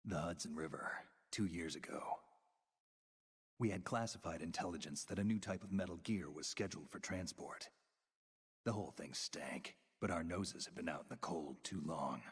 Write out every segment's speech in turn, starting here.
The Hudson River, 2 years ago. We had classified intelligence that a new type of Metal Gear was scheduled for transport. The whole thing stank, but our noses had been out in the cold too long.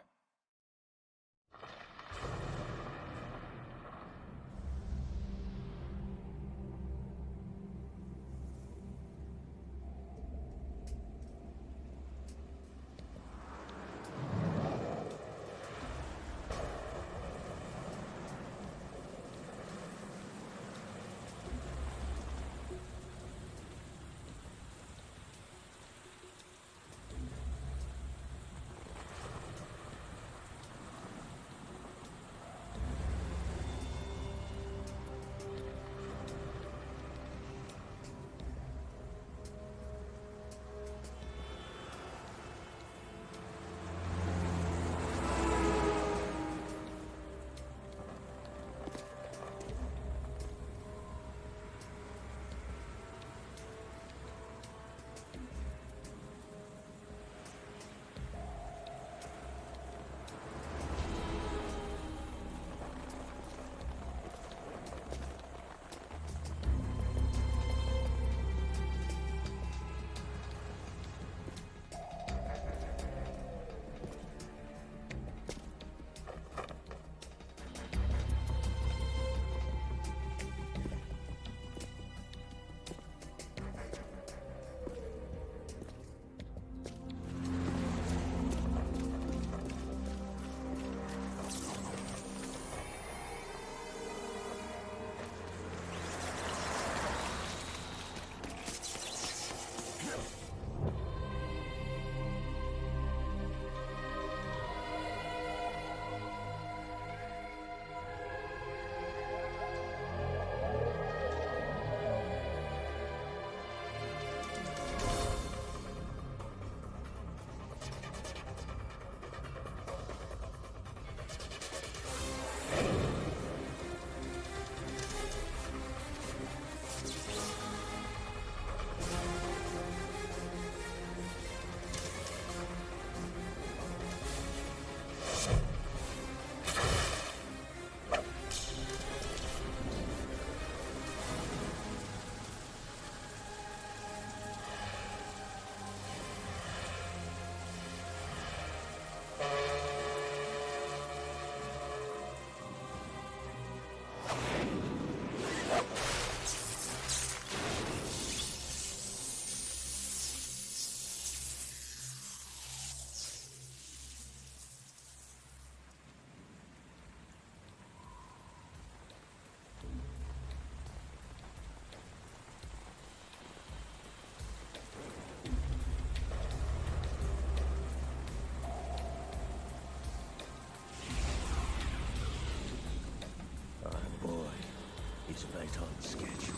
He's right on schedule.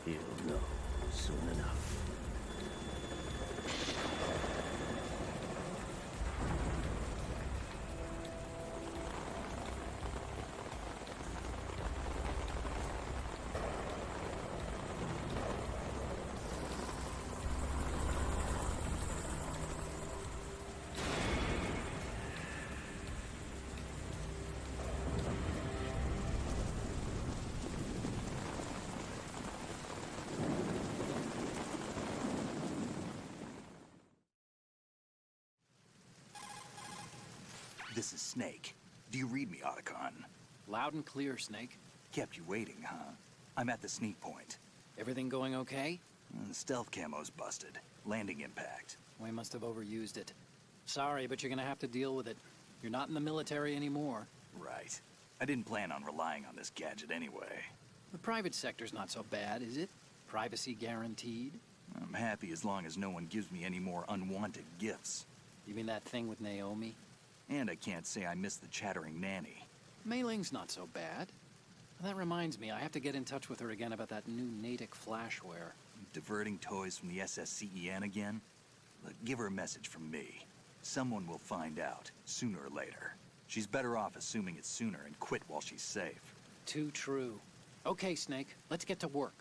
He'll know soon enough. This is Snake. Do you read me, Otacon? Loud and clear, Snake. Kept you waiting, huh? I'm at the sneak point. Everything going okay? Stealth camo's busted. Landing impact. We must have overused it. Sorry, but you're gonna have to deal with it. You're not in the military anymore. Right. I didn't plan on relying on this gadget anyway. The private sector's not so bad, is it? Privacy guaranteed? I'm happy as long as no one gives me any more unwanted gifts. You mean that thing with Naomi? And I can't say I miss the chattering nanny. Mei Ling's not so bad. That reminds me, I have to get in touch with her again about that new Natick flashware. Diverting toys from the SSCEN again? Look, give her a message from me. Someone will find out, sooner or later. She's better off assuming it sooner and quit while she's safe. Too true. Okay, Snake, let's get to work.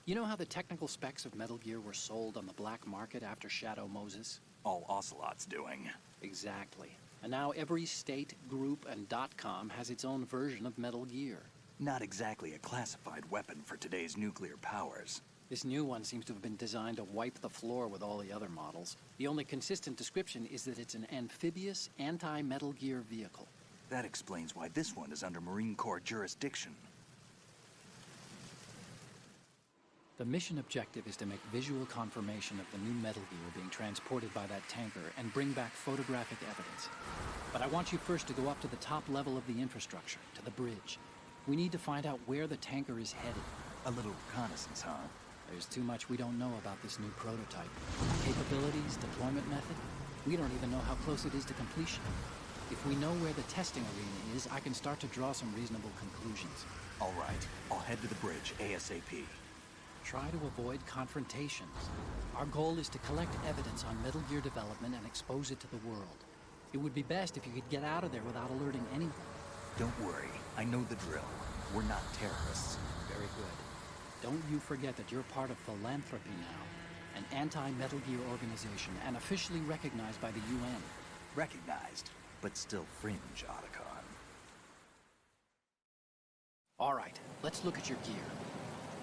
You know how the technical specs of Metal Gear were sold on the black market after Shadow Moses? all Ocelot's doing. Exactly. And now every state, group, and .com has its own version of Metal Gear. Not exactly a classified weapon for today's nuclear powers. This new one seems to have been designed to wipe the floor with all the other models. The only consistent description is that it's an amphibious, anti-Metal Gear vehicle. That explains why this one is under Marine Corps jurisdiction. The mission objective is to make visual confirmation of the new Metal Gear being transported by that tanker and bring back photographic evidence. But I want you first to go up to the top level of the infrastructure, to the bridge. We need to find out where the tanker is headed. A little reconnaissance, huh? There's too much we don't know about this new prototype. Capabilities, deployment method, we don't even know how close it is to completion. If we know where the testing arena is, I can start to draw some reasonable conclusions. All right, I'll head to the bridge ASAP. Try to avoid confrontations. Our goal is to collect evidence on Metal Gear development and expose it to the world. It would be best if you could get out of there without alerting anyone. Don't worry, I know the drill. We're not terrorists. Very good. Don't you forget that you're part of Philanthropy now, an anti-Metal Gear organization and officially recognized by the UN. Recognized, but still fringe, Otacon. All right, let's look at your gear.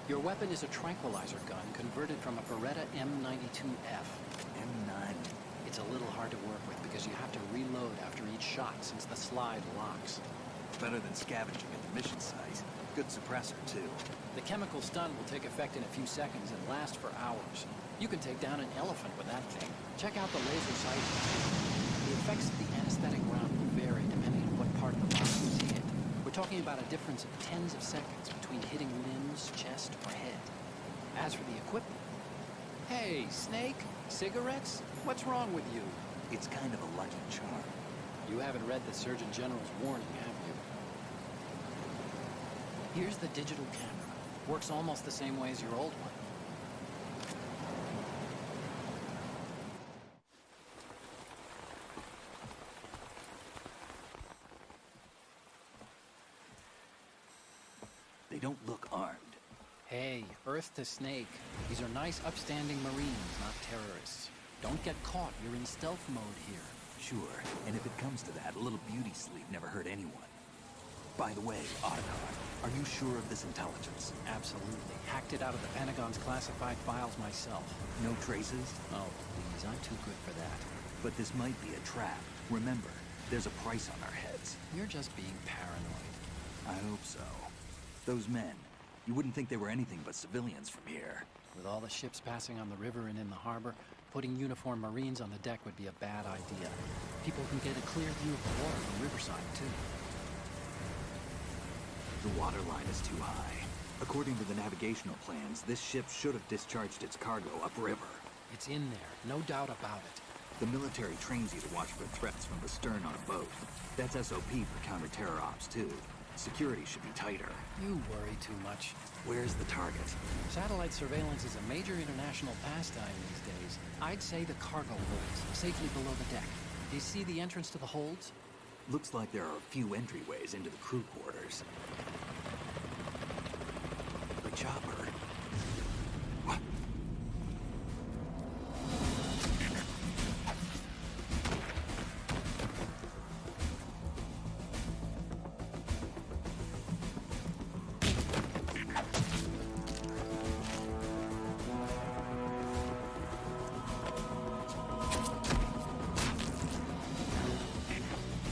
Your weapon is a tranquilizer gun converted from a Beretta M92F. M9. It's a little hard to work with because you have to reload after each shot since the slide locks. Better than scavenging at the mission site. Good suppressor, too. The chemical stun will take effect in a few seconds and last for hours. You can take down an elephant with that thing. Check out the laser sight. The effects of the anesthetic round will vary depending on what part of the body is hit. We're talking about a difference of tens of seconds between hitting limbs, chest, or head. As for the equipment... Hey, Snake? Cigarettes? What's wrong with you? It's kind of a lucky charm. You haven't read the Surgeon General's warning, have you? Here's the digital camera. Works almost the same way as your old one. They don't look armed. Hey, Earth to Snake. These are nice, upstanding Marines, not terrorists. Don't get caught. You're in stealth mode here. Sure, and if it comes to that, a little beauty sleep never hurt anyone. By the way, Otacon, are you sure of this intelligence? Absolutely. Hacked it out of the Pentagon's classified files myself. No traces? Oh, please, I'm too good for that. But this might be a trap. Remember, there's a price on our heads. You're just being paranoid. I hope so. Those men, you wouldn't think they were anything but civilians from here. With all the ships passing on the river and in the harbor, putting uniformed Marines on the deck would be a bad idea. People can get a clear view of the water from Riverside, too. The water line is too high. According to the navigational plans, this ship should have discharged its cargo upriver. It's in there, no doubt about it. The military trains you to watch for threats from the stern on a boat. That's SOP for counter-terror ops, too. Security should be tighter. You worry too much. Where's the target? Satellite surveillance is a major international pastime these days. I'd say the cargo holds, safely below the deck. Do you see the entrance to the holds? Looks like there are a few entryways into the crew quarters. The chopper. What?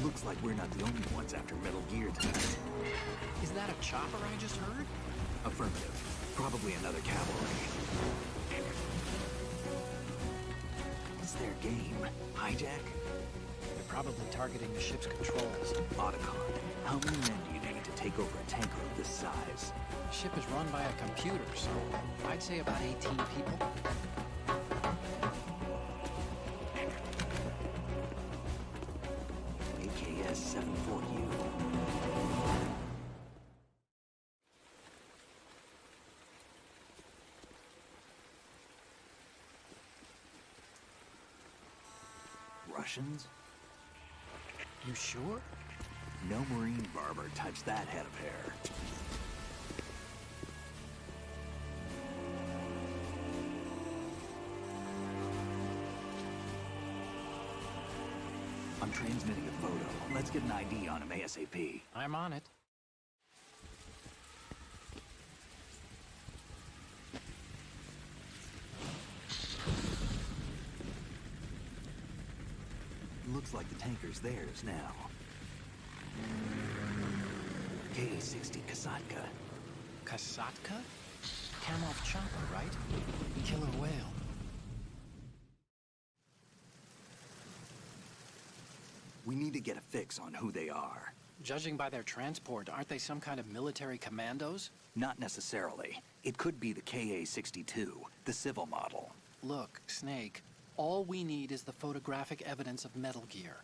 Looks like we're not the only ones after Metal Gear tonight. Is that a chopper I just heard? Affirmative. Probably another cavalry. What's their game? Hijack? They're probably targeting the ship's controls. Otacon, how many men do you need to take over a tanker of this size? The ship is run by a computer, so I'd say about 18 people. AKS-74U. Russians? You sure? No Marine barber touched that head of hair. I'm transmitting a photo. Let's get an ID on him ASAP. I'm on it. Looks like the tanker's theirs now. Ka-60 Kasatka. Kasatka? Kamov chopper, right? Killer whale. We need to get a fix on who they are. Judging by their transport, aren't they some kind of military commandos? Not necessarily. It could be the Ka-62, the civil model. Look, Snake, all we need is the photographic evidence of Metal Gear.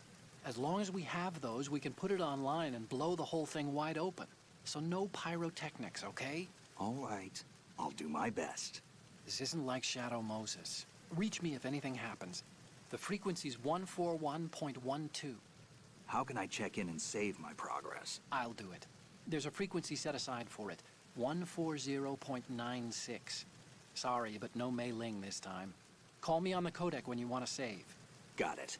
As long as we have those, we can put it online and blow the whole thing wide open. So no pyrotechnics, okay? All right. I'll do my best. This isn't like Shadow Moses. Reach me if anything happens. The frequency's 141.12. How can I check in and save my progress? I'll do it. There's a frequency set aside for it. 140.96. Sorry, but no Mei Ling this time. Call me on the codec when you want to save. Got it.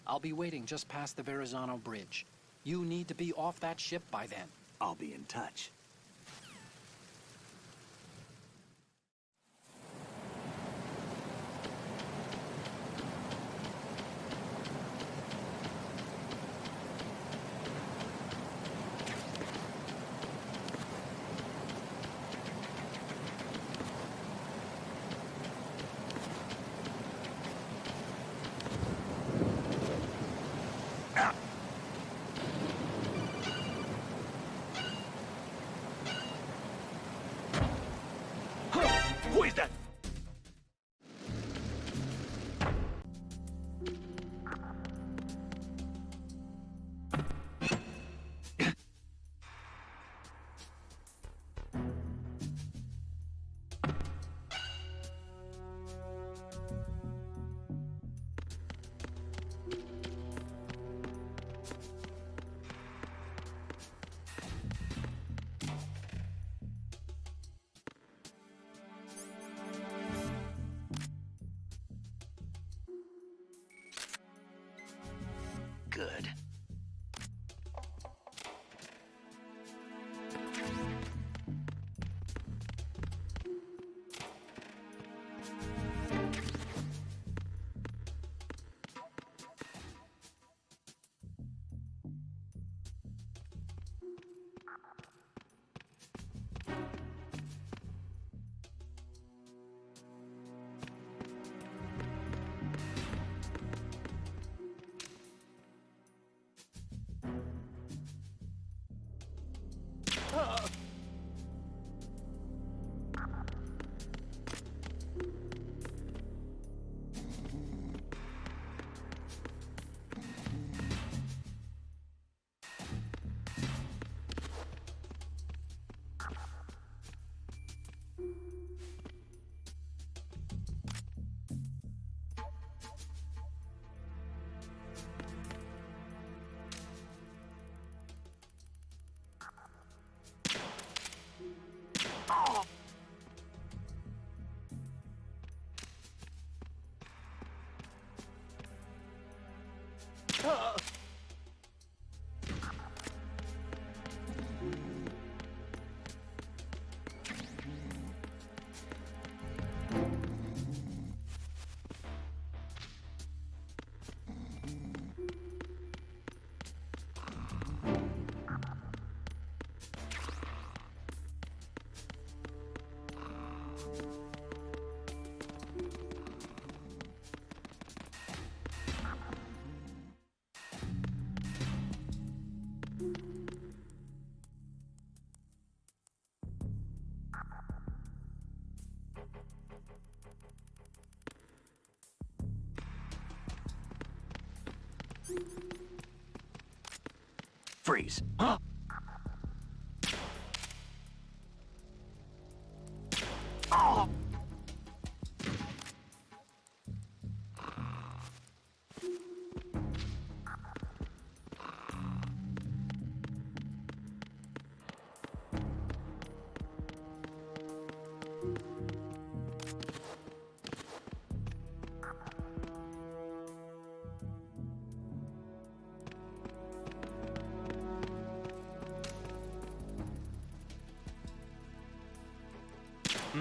I'll be waiting just past the Verrazano Bridge. You need to be off that ship by then. I'll be in touch. Who is that? Good. Freeze. Huh? Oh! Huh?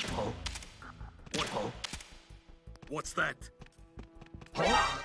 Huh? What, huh? What's that? Huh?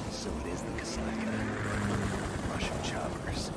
So it is the Kasaka. Russian choppers.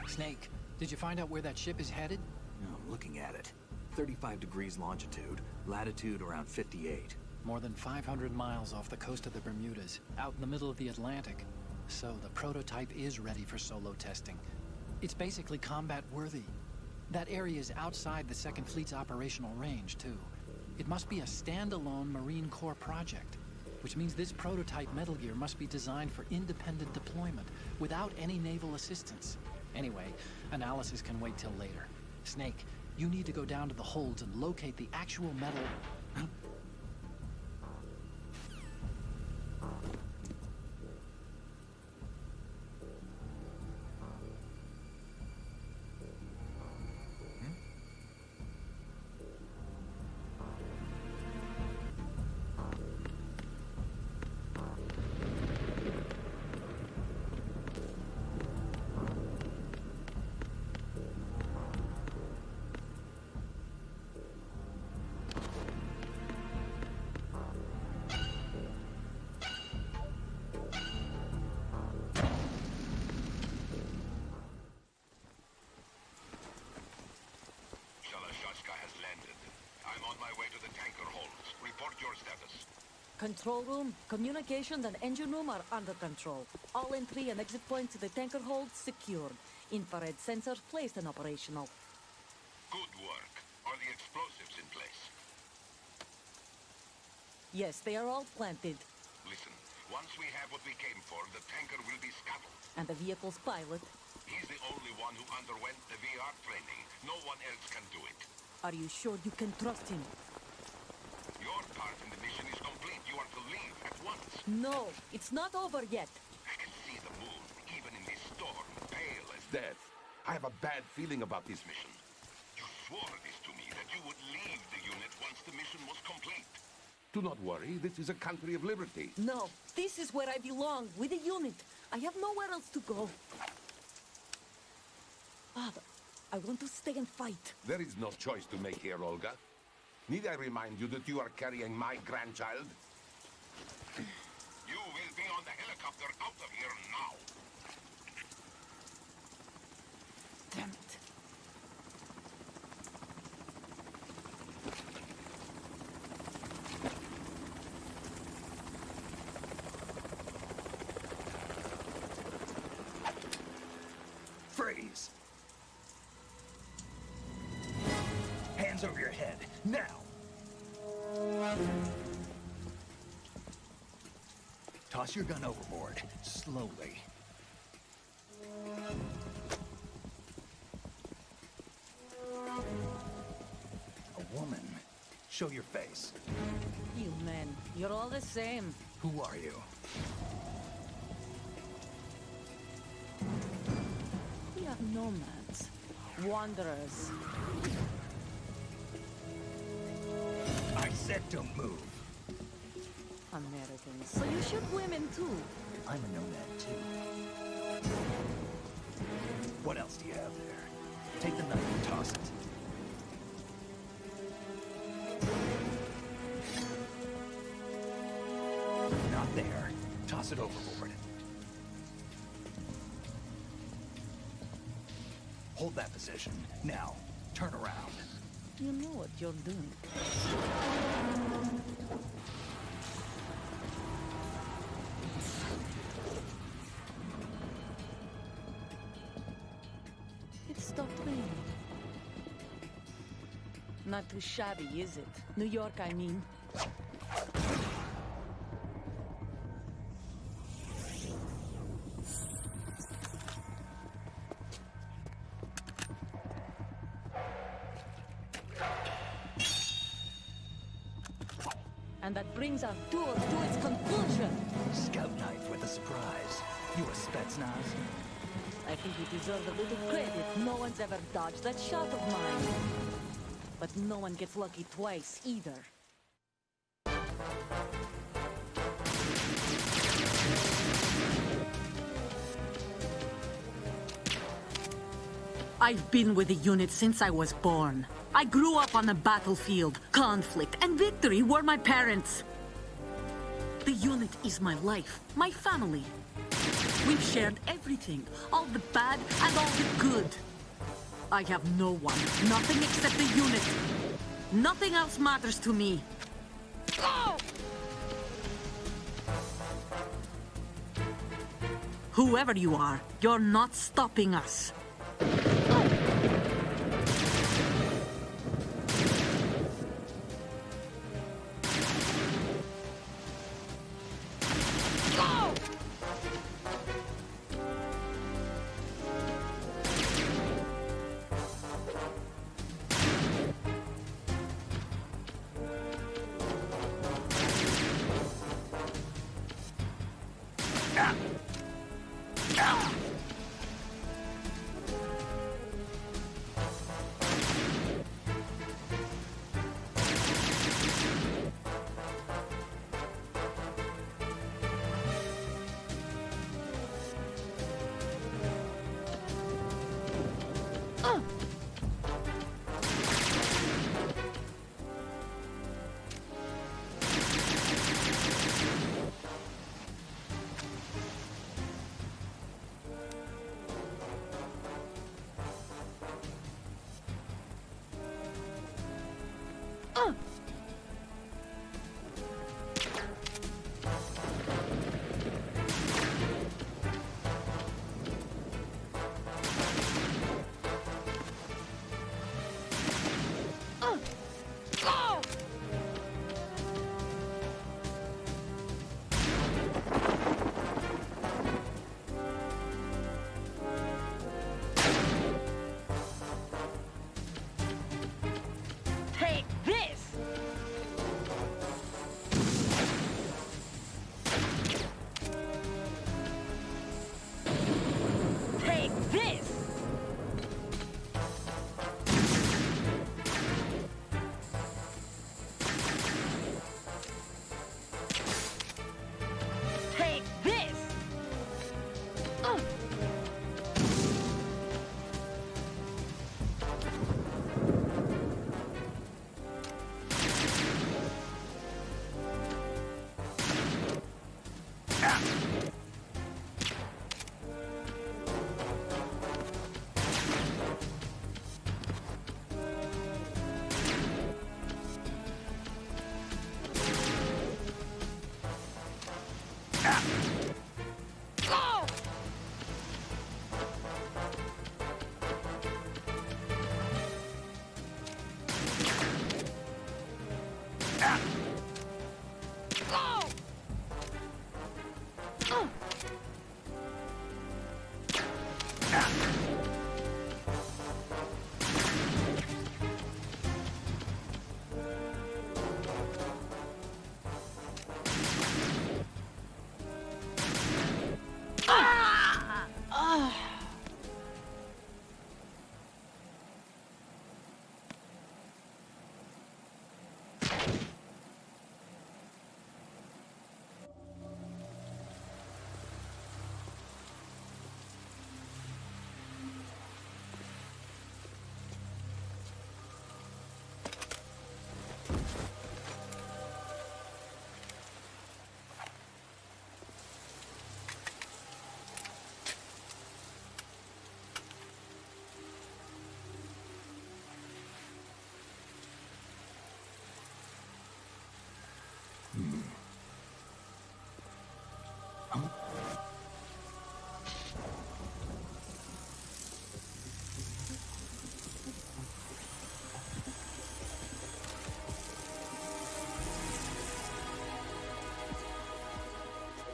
Snake, did you find out where that ship is headed? No, I'm looking at it. 35 degrees longitude, latitude around 58. More than 500 miles off the coast of the Bermudas, out in the middle of the Atlantic. So the prototype is ready for solo testing. It's basically combat-worthy. That area is outside the Second Fleet's operational range, too. It must be a standalone Marine Corps project, which means this prototype Metal Gear must be designed for independent deployment, without any naval assistance. Anyway, analysis can wait till later. Snake, you need to go down to the holds and locate the actual metal... your status? Control room, communications, and engine room are under control. All entry and exit points to the tanker hold secured. Infrared sensors placed and operational. Good work. Are the explosives in place? Yes, they are all planted. Listen, once we have what we came for, the tanker will be scuttled. And the vehicle's pilot. He's the only one who underwent the VR training. No one else can do it. Are you sure you can trust him? Your part in the mission is complete. You are to leave at once. No, it's not over yet. I can see the moon, even in this storm, pale as death. I have a bad feeling about this mission. You swore this to me, that you would leave the unit once the mission was complete. Do not worry, this is a country of liberty. No, this is where I belong, with the unit. I have nowhere else to go. Father, I want to stay and fight. There is no choice to make here, Olga. Need I remind you that you are carrying my grandchild? You will be on the helicopter out of here now. Damn it. Freeze! Hands over your head, now! Toss your gun overboard, slowly. A woman. Show your face. You men, you're all the same. Who are you? We are nomads. Wanderers. I said don't move. Americans. So you shoot women too. I'm a nomad too. What else do you have there? Take the knife and toss it. Not there. Toss it overboard. Hold that position. Now, turn around. You know what you're doing. It stopped raining. Not too shabby, is it? New York, I mean. And that brings our tour to its conclusion. Scout knife with a surprise. You a Spetsnaz? I think you deserve a little credit. No one's ever dodged that shot of mine. But no one gets lucky twice, either. I've been with the unit since I was born. I grew up on the battlefield. Conflict and victory were my parents. The unit is my life, my family. We've shared everything, all the bad and all the good. I have no one, nothing except the unit. Nothing else matters to me. Oh! Whoever you are, you're not stopping us.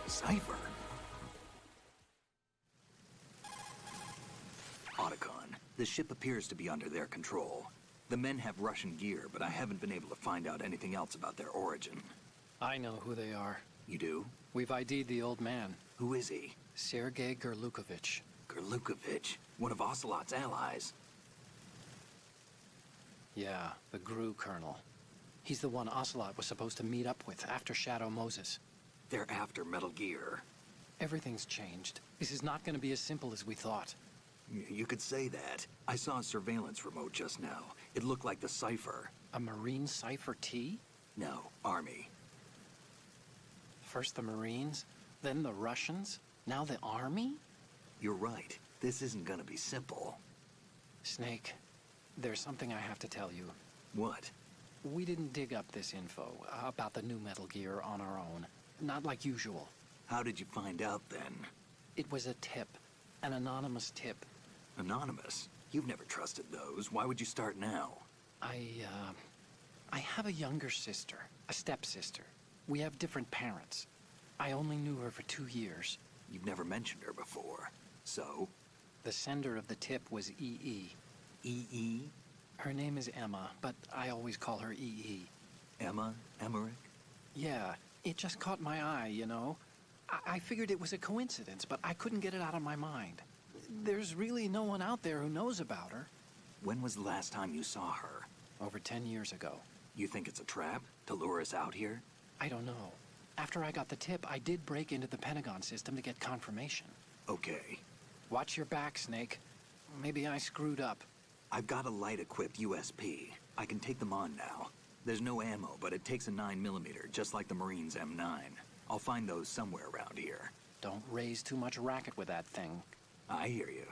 Cipher? Otacon, the ship appears to be under their control. The men have Russian gear, but I haven't been able to find out anything else about their origin. I know who they are. You do? We've ID'd the old man, Who is he? Sergei Gerlukovich. Gerlukovich, one of Ocelot's allies. Yeah, the GRU colonel. He's the one Ocelot was supposed to meet up with after Shadow Moses. They're after Metal Gear. Everything's changed. This is not going to be as simple as we thought. You could say that. I saw a surveillance remote just now. It looked like the Cipher. A Marine Cipher T? No, Army. First the Marines, then the Russians, now the Army? You're right. This isn't gonna be simple. Snake, there's something I have to tell you. What? We didn't dig up this info about the new Metal Gear on our own. Not like usual. How did you find out then? It was a tip. An anonymous tip. Anonymous? You've never trusted those. Why would you start now? I have a younger sister, a stepsister. We have different parents. I only knew her for 2 years. You've never mentioned her before. So? The sender of the tip was EE. EE? Her name is Emma, but I always call her EE. Emma? Emmerich? Yeah, it just caught my eye, you know? I figured it was a coincidence, but I couldn't get it out of my mind. There's really no one out there who knows about her. When was the last time you saw her? Over 10 years ago. You think it's a trap? To lure us out here? I don't know. After I got the tip, I did break into the Pentagon system to get confirmation. Okay. Watch your back, Snake. Maybe I screwed up. I've got a light-equipped USP. I can take them on now. There's no ammo, but it takes a 9mm, just like the Marines' M9. I'll find those somewhere around here. Don't raise too much racket with that thing. I hear you.